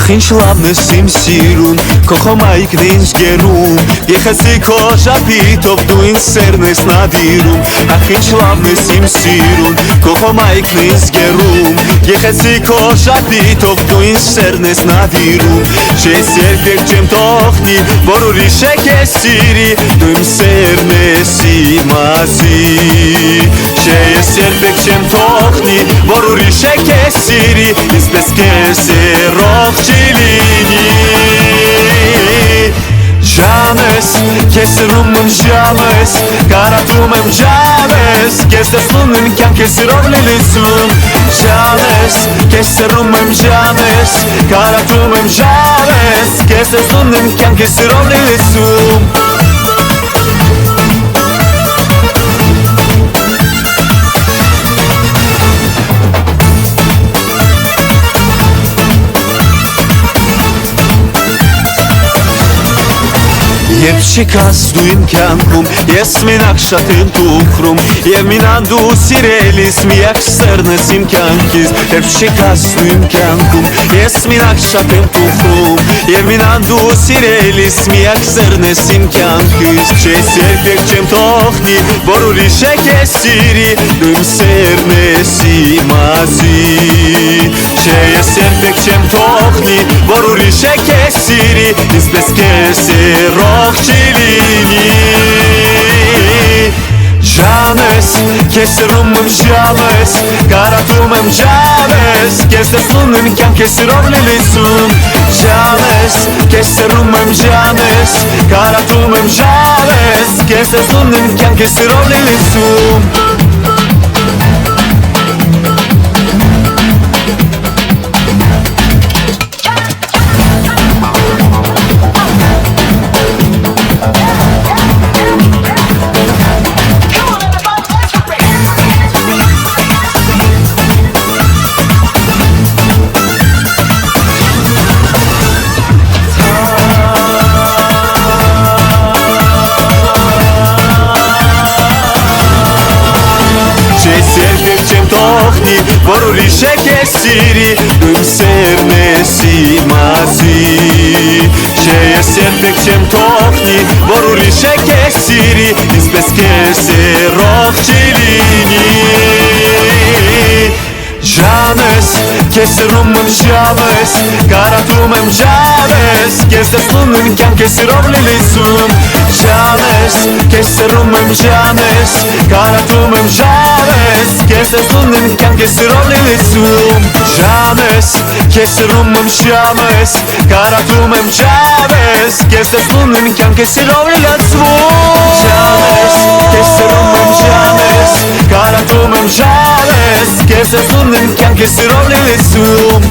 Ախ ինչ լավն ես իմ սիրուն, քո խոմայքն ինձ գերում, եղեցի քո շապիտով դու ինձ սերն ես նադիրում։ Ախ ինչ լավն ես իմ սիրուն, քո խոմայքն ինձ գերում, եղեցի քո շապիտով դու ինձ սերն ես նադիրում։ Չես երբեք չեմ թողնի, որ ուրիշ է քեզ սիրի, դու իմ սերն ես իմ ազի։ Չես երբեք չեմ թողնի, որ ուրիշ է քեզ սիրի, ինչպես քեզ սիրող չի լինի։ Ջանես, քեզ սիրում եմ ջանես, կարատում եմ ջանես, քեզ տեսնում եմ կյանքս սիրով լիլիցում։ Ջանես, քեզ սիրում եմ ջանես, կարատում եմ ջանես, քեզ տեսնում եմ կյանքս սիրով լիլիցում։ Երբ չկաս դու իմ կյանքում, ես մենակ շատ եմ տուխրում, և մինան դու սիրելիս միակ սերն ես իմ կյանքիս։ Երբ չկաս դու իմ կյանքում, ես մենակ շատ եմ տուխրում, և մինան դու սիրելիս միակ սերն ես իմ կյանքիս։ Չես երբեք չեմ թողնի, որ ուրիշ է քեզ սիրի, դու իմ սերն ես իմ ազի։ Չես երբեք չեմ թողնի, որ ուրիշ է քեզ սիրի, ինչպես քեզ սիրող չի լինի։ Ջանես, քեզ սիրում եմ ջանես, կարատում եմ ջանես, քեզ տեսնում եմ կյանքս սիրով լիլիցում։ Ջանես, քեզ սիրում եմ ջանես, կարատում եմ ջանես, քեզ տեսնում եմ կյանքս սիրով լիլիցում։ Որ ուրիշ է քեզ սիրի, դու իմ սերն ես իմ ազի։ Չես երբեք չեմ թողնի, որ ուրիշ է քեզ սիրի, ինչպես քեզ սիրող չի լինի։ Ջանես, քեզ սիրում եմ ջանես, կարատում եմ ջանես, քեզ տեսնում եմ կյանքս սիրով լիլիցում։ Ջանես, քեզ սիրում եմ ջանես, կարատում եմ ջանես, քեզ տեսնում եմ կյանքս սիրով լիլիցում։ Ջանես, քեզ սիրում եմ ջանես, կարատում եմ ջանես, քեզ տեսնում եմ կյանքս սիրով լիլիցում։ Ջանես, քեզ սիրում եմ ջանես, կարատում եմ ջանես, քեզ տեսնում եմ կյանքս սիրով լիլիցում։